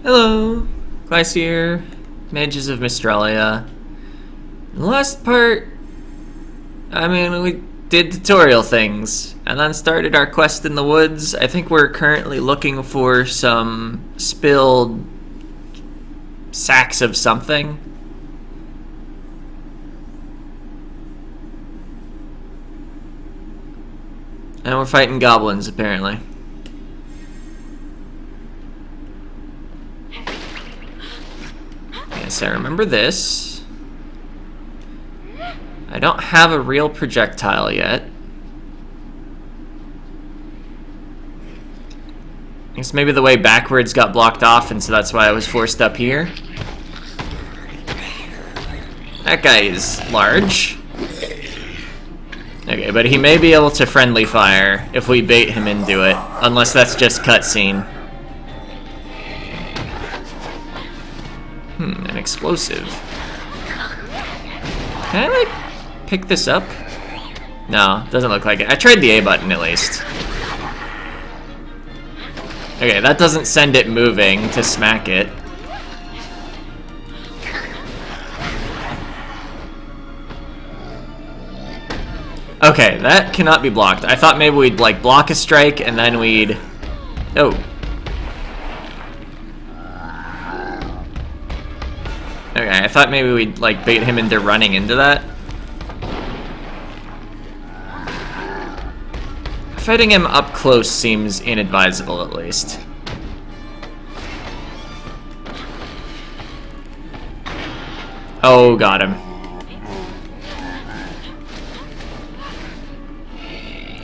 Hello, Glacier, Mages of Mystralia. In the last part, we did tutorial things, and then started our quest in the woods. I think we're currently looking for some spilled sacks of something. And we're fighting goblins, apparently. Yes, I remember this. I don't have a real projectile yet. I guess maybe the way backwards got blocked off, and so that's why I was forced up here. That guy is large. Okay, but he may be able to friendly fire if we bait him into it, unless that's just cutscene. An explosive. Can I, like, pick this up? No, doesn't look like it. I tried the A button, at least. Okay, that doesn't send it moving to smack it. Okay, that cannot be blocked. I thought maybe we'd, like, block a strike and then we'd... Oh. Okay, I thought maybe we'd, like, bait him into running into that. Fighting him up close seems inadvisable, at least. Oh, got him.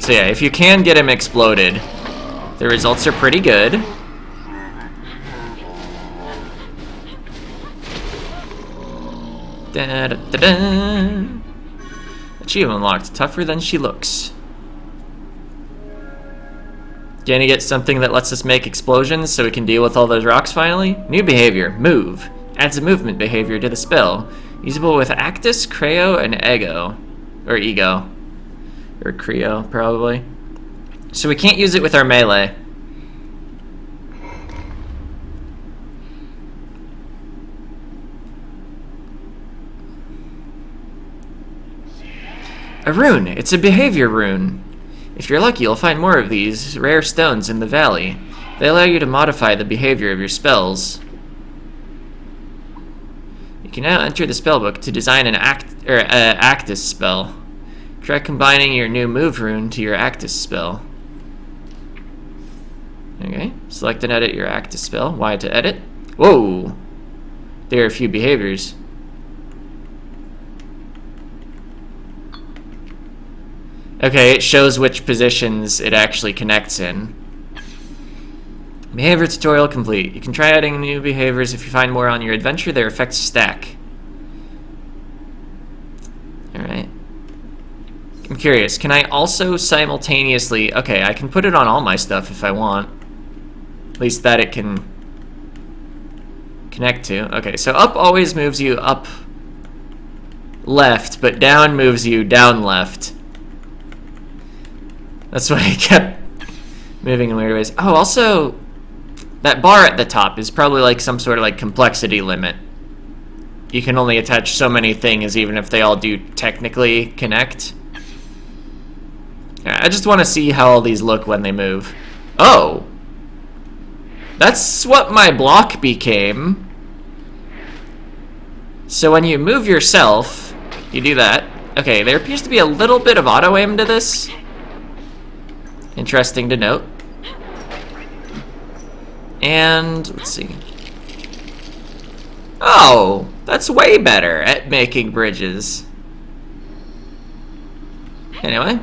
So yeah, if you can get him exploded, the results are pretty good. Da, da, da, da. Achievement unlocked. Tougher than she looks. Gonna get something that lets us make explosions so we can deal with all those rocks finally. New behavior. Move. Adds a movement behavior to the spell. Usable with Actus, Creo, and Ego. Or Ego. Or Creo, probably. So we can't use it with our melee. A rune! It's a behavior rune! If you're lucky, you'll find more of these rare stones in the valley. They allow you to modify the behavior of your spells. You can now enter the spellbook to design an Actus spell. Try combining your new move rune to your Actus spell. Okay, select and edit your Actus spell. Y to edit. Whoa! There are a few behaviors. Okay, it shows which positions it actually connects in. Behavior tutorial complete. You can try adding new behaviors if you find more on your adventure. Their effects stack. Alright. I'm curious, can I also simultaneously... Okay, I can put it on all my stuff if I want. At least that it can connect to. Okay, so up always moves you up left, but down moves you down left. That's why I kept moving in weird ways. Oh, also, that bar at the top is probably like some sort of like complexity limit. You can only attach so many things, even if they all do technically connect. I just want to see how all these look when they move. Oh! That's what my block became. So when you move yourself, you do that. Okay, there appears to be a little bit of auto-aim to this. Interesting to note. And, let's see. Oh, that's way better at making bridges. Anyway.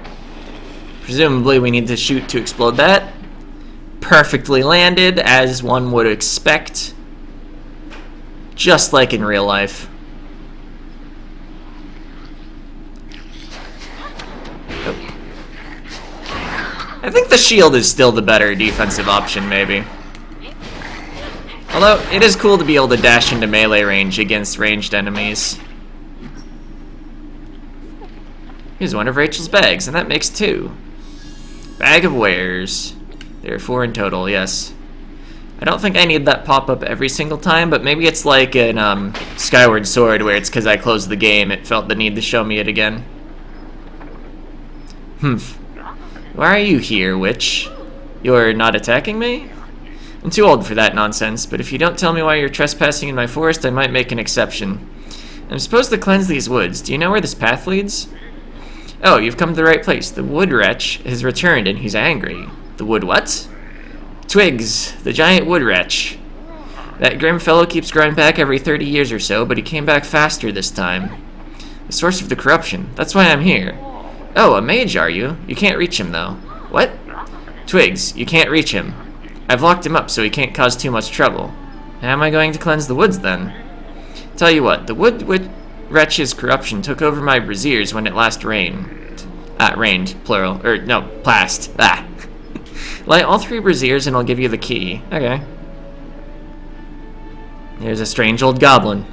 Presumably we need to shoot to explode that. Perfectly landed, as one would expect. Just like in real life. I think the shield is still the better defensive option, maybe. Although, it is cool to be able to dash into melee range against ranged enemies. Here's one of Rachel's bags, and that makes 2. Bag of wares. There are 4 in total, yes. I don't think I need that pop-up every single time, but maybe it's like in Skyward Sword, where it's because I closed the game, it felt the need to show me it again. Why are you here, witch? You're not attacking me? I'm too old for that nonsense, but if you don't tell me why you're trespassing in my forest, I might make an exception. I'm supposed to cleanse these woods. Do you know where this path leads? Oh, you've come to the right place. The wood wretch has returned and he's angry. The wood what? Twigs, the giant wood wretch. That grim fellow keeps growing back every 30 years or so, but he came back faster this time. The source of the corruption. That's why I'm here. Oh, a mage, are you? You can't reach him, though. What? Twigs, you can't reach him. I've locked him up so he can't cause too much trouble. How am I going to cleanse the woods, then? Tell you what, the wood wretch's corruption took over my braziers when it last rained. Rained, plural. No, plast. Light all 3 braziers and I'll give you the key. Okay. There's a strange old goblin.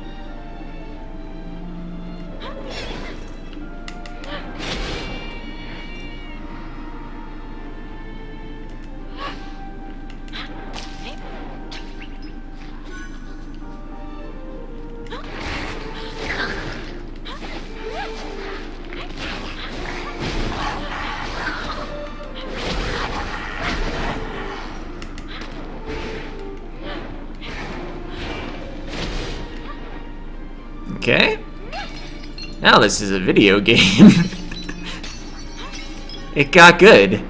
Okay. Now this is a video game. It got good.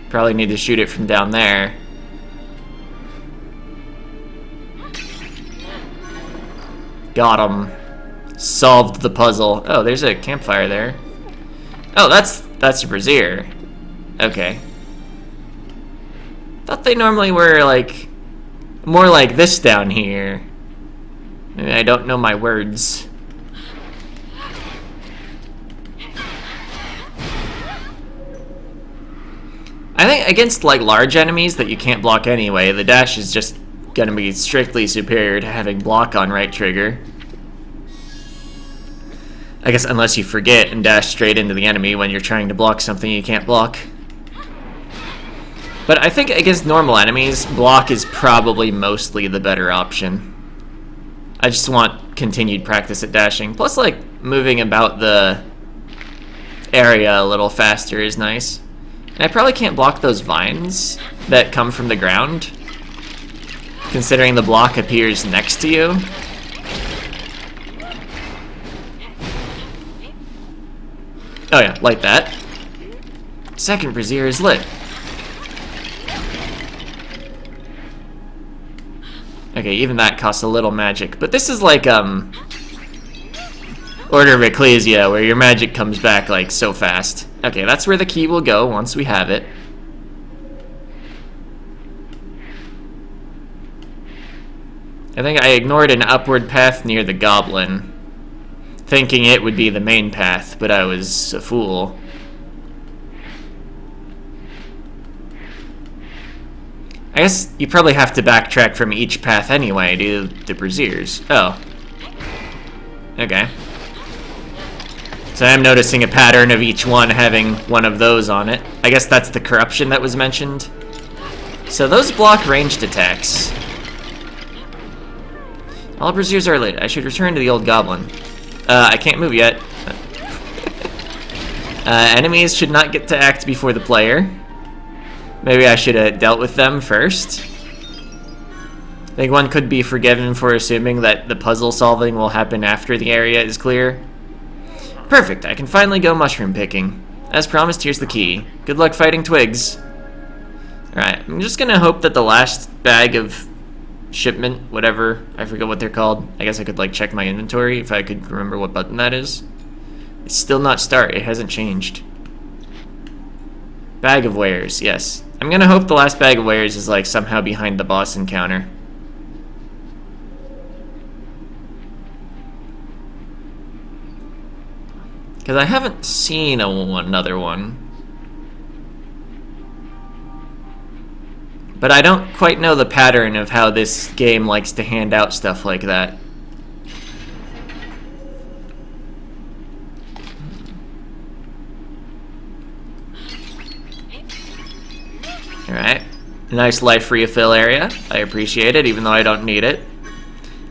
Probably need to shoot it from down there. Got him. Solved the puzzle. Oh, there's a campfire there. Oh, that's a brazier. Okay. Thought they normally were like more like this down here. Maybe I don't know my words. I think against like large enemies that you can't block anyway, the dash is just gonna be strictly superior to having block on right trigger. I guess unless you forget and dash straight into the enemy when you're trying to block something you can't block. But I think against normal enemies, block is probably mostly the better option. I just want continued practice at dashing. Plus, like, moving about the area a little faster is nice. And I probably can't block those vines that come from the ground, considering the block appears next to you. Oh yeah, light that. Second brazier is lit. Okay, even that costs a little magic. But this is like, Order of Ecclesia, where your magic comes back, like, so fast. Okay, that's where the key will go once we have it. I think I ignored an upward path near the goblin, thinking it would be the main path, but I was a fool. I guess you probably have to backtrack from each path anyway to the braziers. Oh. Okay. So I'm noticing a pattern of each one having one of those on it. I guess that's the corruption that was mentioned. So those block ranged attacks. All braziers are lit. I should return to the old goblin. I can't move yet. Enemies should not get to act before the player. Maybe I should have dealt with them first. I think one could be forgiven for assuming that the puzzle solving will happen after the area is clear. Perfect, I can finally go mushroom picking. As promised, here's the key. Good luck fighting twigs. Alright, I'm just gonna hope that the last bag of shipment, whatever, I forget what they're called. I guess I could like check my inventory if I could remember what button that is. It's still not start, it hasn't changed. Bag of wares, yes. I'm gonna hope the last bag of wares is like somehow behind the boss encounter. Because I haven't seen another one. But I don't quite know the pattern of how this game likes to hand out stuff like that. Alright. Nice life refill area. I appreciate it, even though I don't need it.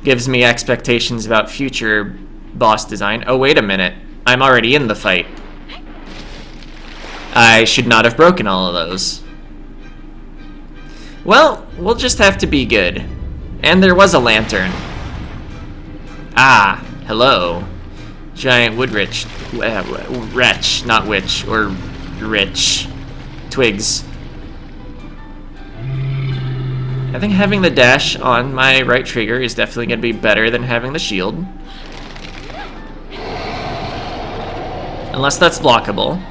Gives me expectations about future boss design. Oh, wait a minute. I'm already in the fight. I should not have broken all of those. Well, we'll just have to be good. And there was a lantern. Ah, hello. Giant wood wretch, not witch, or rich. Twigs. I think having the dash on my right trigger is definitely going to be better than having the shield. Unless that's blockable.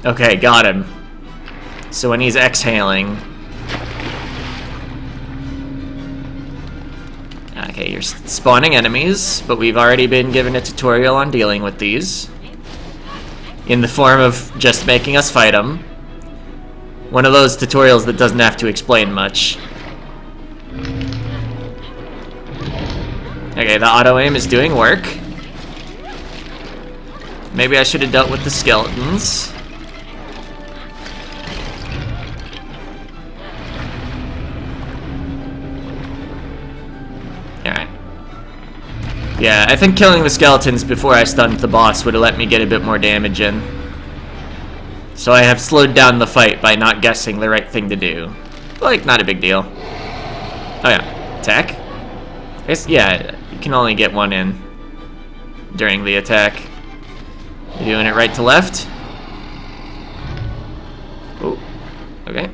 Okay, got him. So when he's exhaling... Okay, you're spawning enemies, but we've already been given a tutorial on dealing with these. In the form of just making us fight them. One of those tutorials that doesn't have to explain much. Okay, the auto-aim is doing work. Maybe I should have dealt with the skeletons. Alright. Yeah, I think killing the skeletons before I stunned the boss would have let me get a bit more damage in. So I have slowed down the fight by not guessing the right thing to do. Like, not a big deal. Oh yeah, attack? Yeah, you can only get one in during the attack. You're doing it right to left. Oh, okay.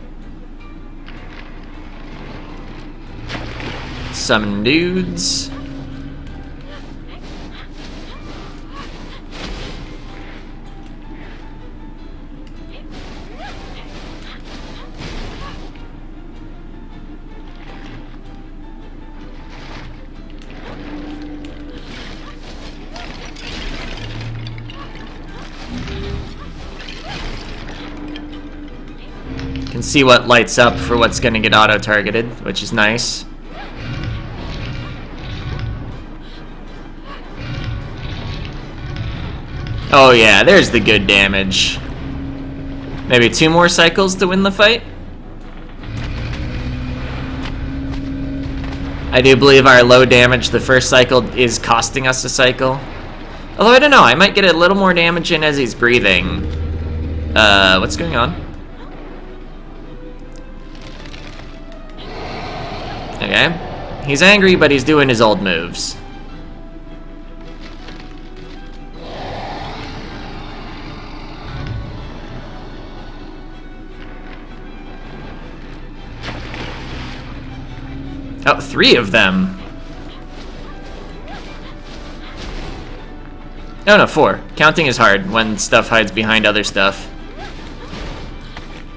Summon dudes. Can see what lights up for what's gonna get auto-targeted, which is nice. Oh yeah, there's the good damage. Maybe 2 more cycles to win the fight? I do believe our low damage the first cycle is costing us a cycle. Although I don't know, I might get a little more damage in as he's breathing. What's going on? Okay. He's angry, but he's doing his old moves. Oh, 3 of them. Oh no, 4. Counting is hard when stuff hides behind other stuff.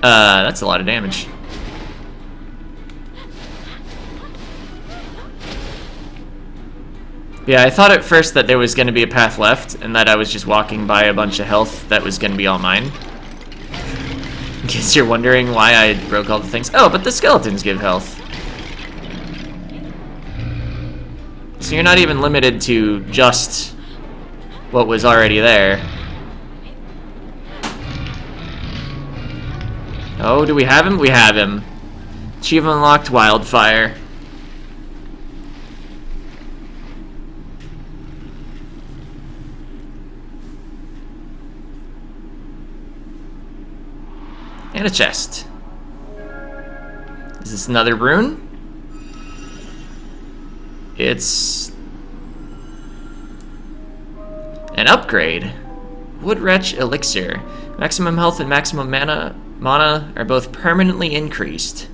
That's a lot of damage. Yeah, I thought at first that there was going to be a path left, and that I was just walking by a bunch of health that was going to be all mine. In case you're wondering why I broke all the things. Oh, but the skeletons give health. So you're not even limited to just what was already there. Oh, do we have him? We have him. Achievement unlocked, Wildfire. And a chest. Is this another rune? It's an upgrade. Wood Wretch Elixir. Maximum health and maximum mana are both permanently increased.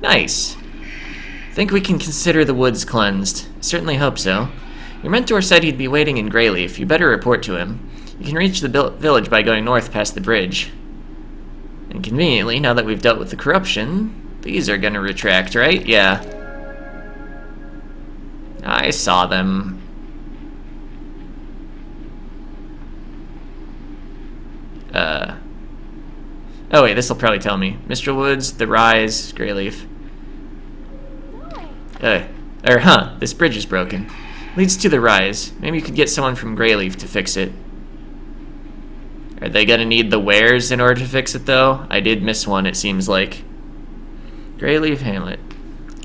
Nice. Think we can consider the woods cleansed. Certainly hope so. Your mentor said he'd be waiting in Greyleaf. You better report to him. You can reach the village by going north past the bridge. And conveniently, now that we've dealt with the corruption, these are gonna retract, right? Yeah. I saw them. Oh wait, this'll probably tell me. Mistral Woods, The Rise, Greyleaf. This bridge is broken. Leads to the rise. Maybe you could get someone from Greyleaf to fix it. Are they gonna need the wares in order to fix it, though? I did miss one, it seems like. Greyleaf Hamlet.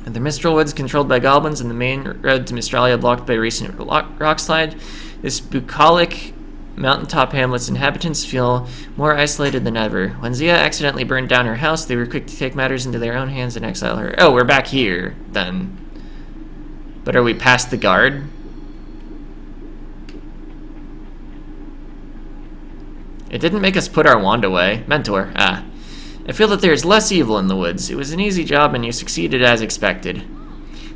The Mistral Woods controlled by goblins and the main road to Mystralia blocked by a recent rock slide. This bucolic mountaintop hamlet's inhabitants feel more isolated than ever. When Zia accidentally burned down her house, they were quick to take matters into their own hands and exile her. Oh, we're back here, then. But are we past the guard? It didn't make us put our wand away. Mentor, I feel that there is less evil in the woods. It was an easy job and you succeeded as expected.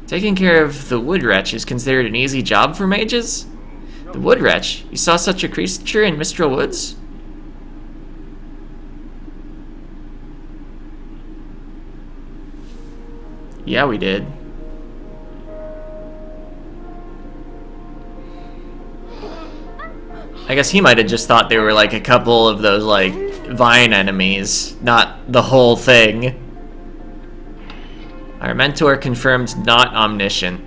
Taking care of the wood wretch is considered an easy job for mages? The wood wretch? You saw such a creature in Mistral Woods? Yeah, we did. I guess he might have just thought they were like a couple of those like vine enemies, not the whole thing. Our mentor confirmed not omniscient.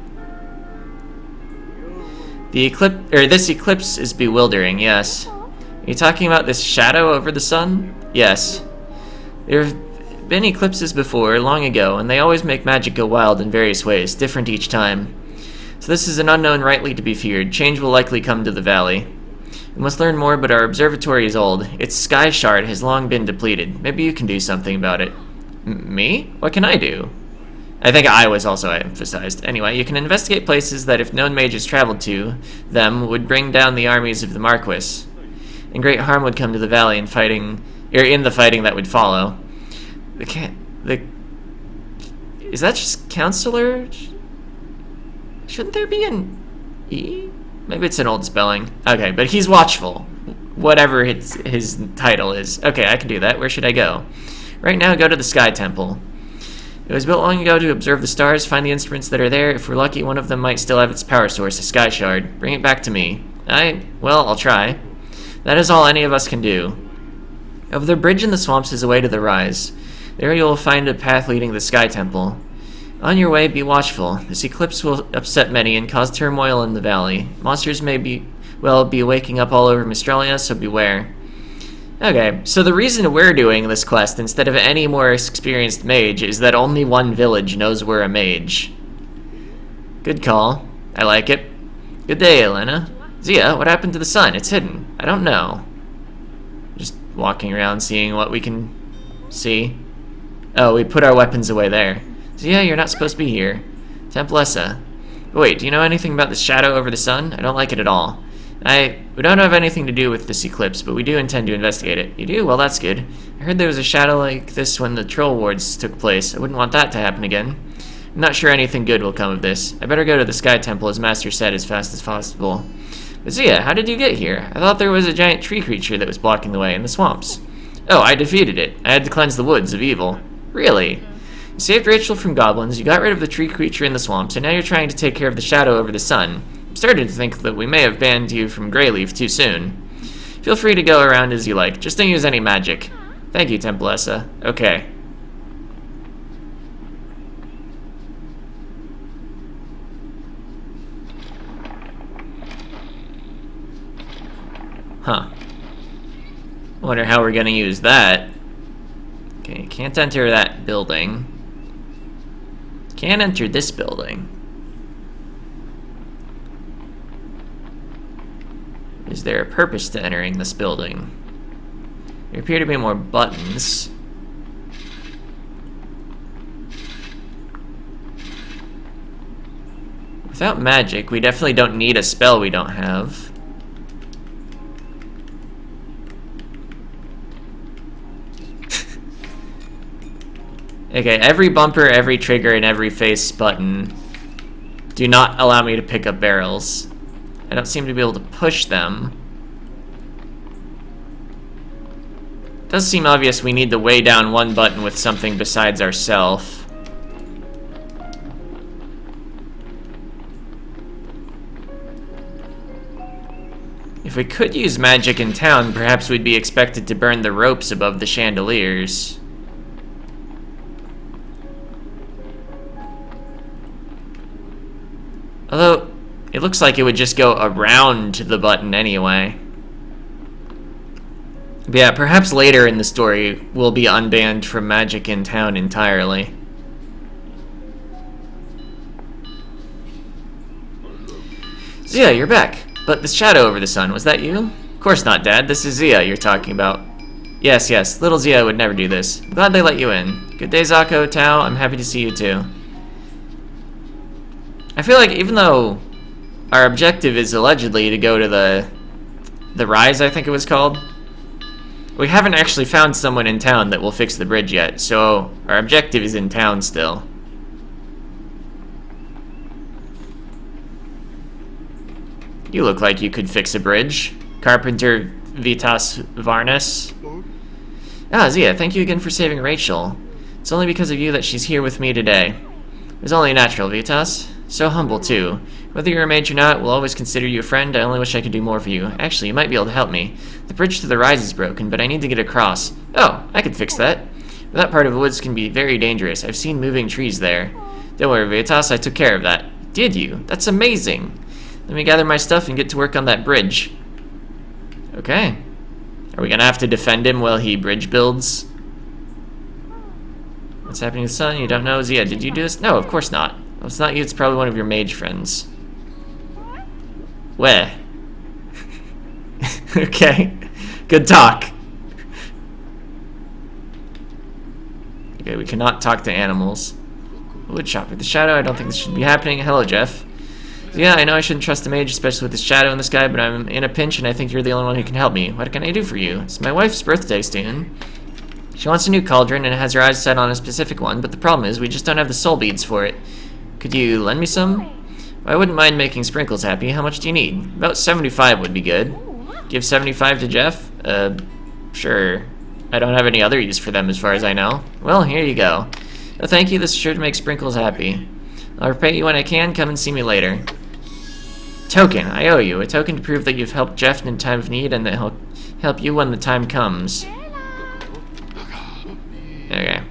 This eclipse is bewildering, yes. Are you talking about this shadow over the sun? Yes. There have been eclipses before, long ago, and they always make magic go wild in various ways, different each time. So this is an unknown rightly to be feared. Change will likely come to the valley. We must learn more, but our observatory is old. Its sky shard has long been depleted. Maybe you can do something about it. Me? What can I do? I think I was also emphasized. Anyway, you can investigate places that if known mages traveled to them would bring down the armies of the Marquis. And great harm would come to the valley in the fighting that would follow. Is that just counselor? Shouldn't there be an E? Maybe it's an old spelling. Okay, but he's watchful. Whatever his title is. Okay, I can do that. Where should I go? Right now, go to the Sky Temple. It was built long ago to observe the stars, find the instruments that are there. If we're lucky, one of them might still have its power source, a sky shard. Bring it back to me. Well, I'll try. That is all any of us can do. Over the bridge in the swamps is a way to the rise. There you will find a path leading to the Sky Temple. On your way, be watchful. This eclipse will upset many and cause turmoil in the valley. Monsters may be waking up all over Mystralia, so beware. Okay, so the reason we're doing this quest instead of any more experienced mage is that only one village knows we're a mage. Good call. I like it. Good day, Elena. Zia, what happened to the sun? It's hidden. I don't know. Just walking around seeing what we can see. Oh, we put our weapons away there. Zia, you're not supposed to be here. Templessa. Wait, do you know anything about this shadow over the sun? I don't like it at all. We don't have anything to do with this eclipse, but we do intend to investigate it. You do? Well, that's good. I heard there was a shadow like this when the Troll Wards took place. I wouldn't want that to happen again. I'm not sure anything good will come of this. I better go to the Sky Temple, as Master said, as fast as possible. But Zia, how did you get here? I thought there was a giant tree creature that was blocking the way in the swamps. Oh, I defeated it. I had to cleanse the woods of evil. Really? You saved Rachel from goblins, you got rid of the tree creature in the swamps, and now you're trying to take care of the shadow over the sun. I'm starting to think that we may have banned you from Greyleaf too soon. Feel free to go around as you like. Just don't use any magic. Thank you, Templessa. Okay. Huh. Wonder how we're gonna use that. Okay, can't enter that building. Can't enter this building. Is there a purpose to entering this building? There appear to be more buttons. Without magic, we definitely don't need a spell we don't have. Okay, every bumper, every trigger, and every face button do not allow me to pick up barrels. I don't seem to be able to push them. It does seem obvious we need to weigh down one button with something besides ourself. If we could use magic in town, perhaps we'd be expected to burn the ropes above the chandeliers. Although, It looks like it would just go around the button anyway. But yeah, perhaps later in the story we'll be unbanned from magic in town entirely. Zia, you're back. But the shadow over the sun, was that you? Of course not, Dad. This is Zia you're talking about. Yes, yes. Little Zia would never do this. I'm glad they let you in. Good day, Zako, Tao. I'm happy to see you too. I feel like even though our objective is allegedly to go to the Rise, I think it was called, we haven't actually found someone in town that will fix the bridge yet, so our objective is in town still. You look like you could fix a bridge. Carpenter Vitas Varnas. Ah, Zia, thank you again for saving Rachel. It's only because of you that she's here with me today. It was only natural, Vitas. So humble, too. Whether you're a mage or not, we'll always consider you a friend. I only wish I could do more for you. Actually, you might be able to help me. The bridge to the Rise is broken, but I need to get across. Oh, I could fix that. But that part of the woods can be very dangerous. I've seen moving trees there. Don't worry, Vitas, I took care of that. Did you? That's amazing. Let me gather my stuff and get to work on that bridge. Okay. Are we gonna have to defend him while he bridge builds? What's happening to the sun? You don't know? Zia, did you do this? No, of course not. Well, it's not you, it's probably one of your mage friends. Where? Okay. Good talk. Okay, we cannot talk to animals. Woodchopper. The shadow, I don't think this should be happening. Hello, Jeff. Yeah, I know I shouldn't trust a mage, especially with this shadow in the sky, but I'm in a pinch and I think you're the only one who can help me. What can I do for you? It's my wife's birthday soon. She wants a new cauldron and has her eyes set on a specific one, but the problem is we just don't have the soul beads for it. Could you lend me some? I wouldn't mind making Sprinkles happy. How much do you need? About 75 would be good. Give 75 to Jeff? Sure. I don't have any other use for them as far as I know. Well, here you go. Oh, thank you, this is sure to make Sprinkles happy. I'll repay you when I can. Come and see me later. Token. I owe you. A token to prove that you've helped Jeff in time of need and that he'll help you when the time comes. Okay.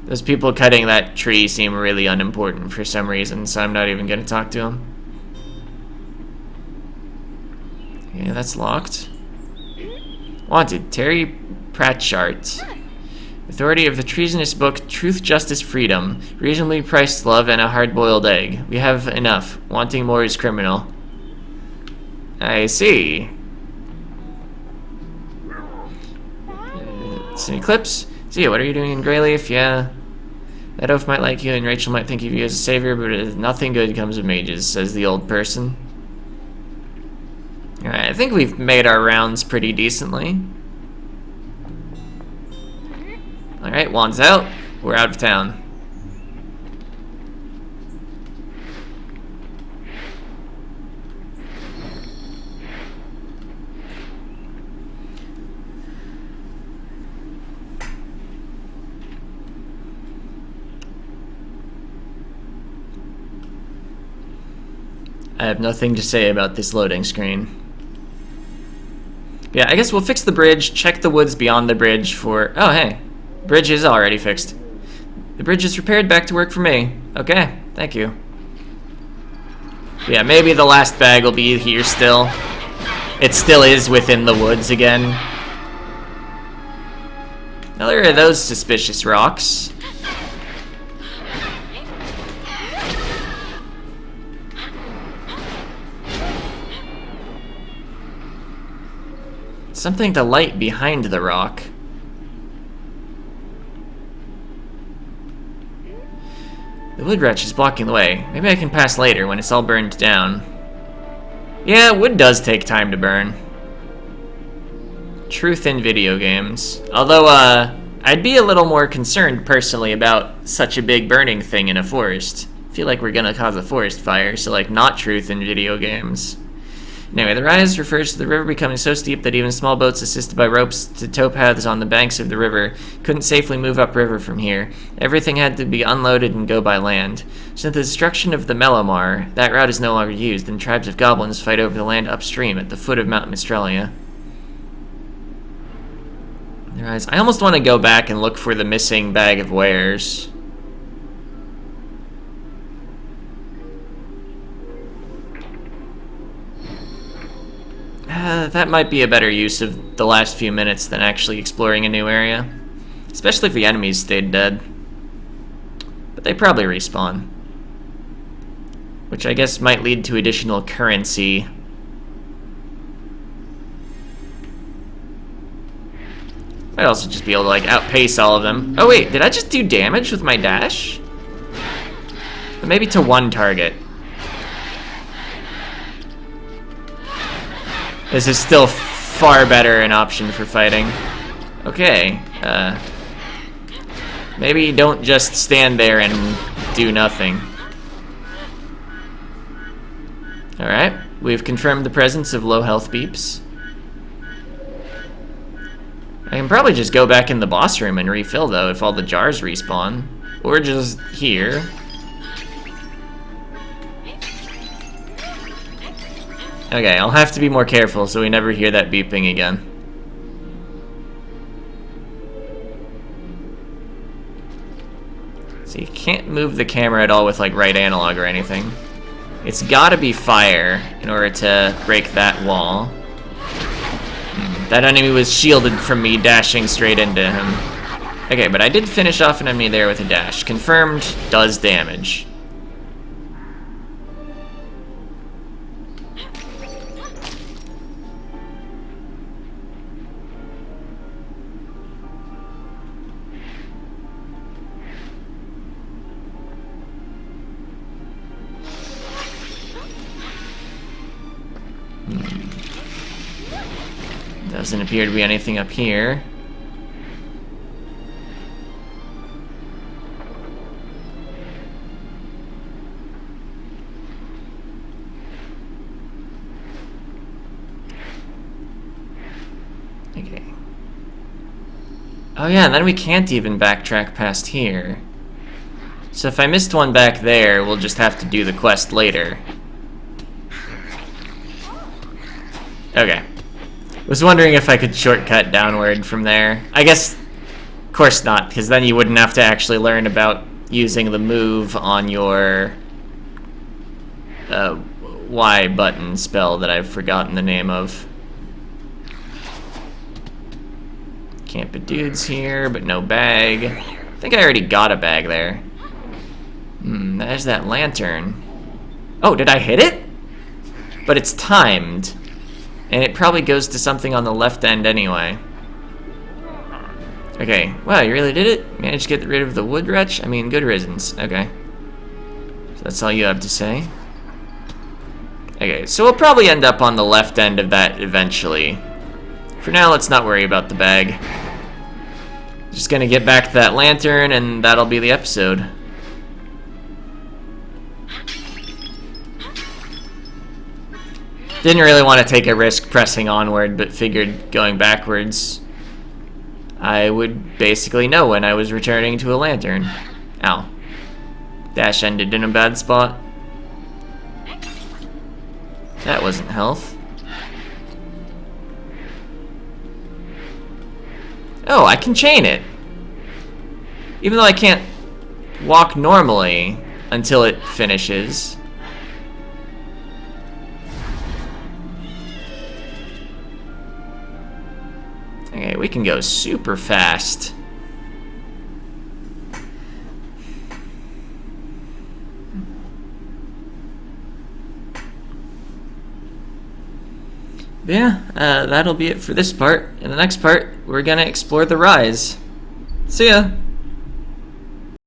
Those people cutting that tree seem really unimportant for some reason, so I'm not even going to talk to them. Yeah, that's locked. Wanted. Terry Pratchart. Authority of the treasonous book Truth, Justice, Freedom. Reasonably priced love and a hard-boiled egg. We have enough. Wanting more is criminal. I see. It's an eclipse. Zia, what are you doing in Greyleaf? Yeah. That oaf might like you and Rachel might think of you as a savior, but nothing good comes of mages, says the old person. Alright, I think we've made our rounds pretty decently. Alright, wand's out. We're out of town. I have nothing to say about this loading screen. Yeah, I guess we'll fix the bridge, check the woods beyond the bridge for... Oh, hey. Bridge is already fixed. The bridge is repaired, back to work for me. Okay, thank you. Yeah, maybe the last bag will be here still. It still is within the woods again. Now there are those suspicious rocks. Something to light behind the rock. The wood wretch is blocking the way. Maybe I can pass later when it's all burned down. Yeah, wood does take time to burn. Truth in video games. Although, I'd be a little more concerned personally about such a big burning thing in a forest. I feel like we're gonna cause a forest fire, so like not truth in video games. Anyway, the rise refers to the river becoming so steep that even small boats assisted by ropes to towpaths on the banks of the river couldn't safely move upriver from here. Everything had to be unloaded and go by land. Since the destruction of the Melomar, that route is no longer used, and tribes of goblins fight over the land upstream at the foot of Mount Mystralia. The rise. I almost want to go back and look for the missing bag of wares. That might be a better use of the last few minutes than actually exploring a new area. Especially if the enemies stayed dead. But they probably respawn. Which I guess might lead to additional currency. Might also just be able to, like, outpace all of them. Oh wait, did I just do damage with my dash? Or maybe to one target. This is still far better an option for fighting. Okay, maybe don't just stand there and do nothing. Alright, we've confirmed the presence of low health beeps. I can probably just go back in the boss room and refill, though, if all the jars respawn. Or just here. Okay, I'll have to be more careful so we never hear that beeping again. So you can't move the camera at all with, like, right analog or anything. It's gotta be fire in order to break that wall. That enemy was shielded from me dashing straight into him. Okay, but I did finish off an enemy there with a dash. Confirmed, does damage. Doesn't appear to be anything up here. Okay. Oh yeah, and then we can't even backtrack past here. So if I missed one back there, we'll just have to do the quest later. Okay. Was wondering if I could shortcut downward from there. I guess, of course not, because then you wouldn't have to actually learn about using the move on your Y button spell that I've forgotten the name of. Can't be dudes here, but no bag. I think I already got a bag there. There's that lantern. Oh, did I hit it? But it's timed. And it probably goes to something on the left end anyway. Okay, wow, you really did it? Managed to get rid of the wood wretch? I mean, good riddance. Okay. So that's all you have to say? Okay, so we'll probably end up on the left end of that eventually. For now, let's not worry about the bag. Just gonna get back to that lantern, and that'll be the episode. Didn't really want to take a risk pressing onward, but figured going backwards, I would basically know when I was returning to a lantern. Ow. Dash ended in a bad spot. That wasn't health. Oh, I can chain it. Even though I can't walk normally until it finishes. Okay, we can go super fast. Yeah, that'll be it for this part. In the next part, we're gonna explore the rise. See ya!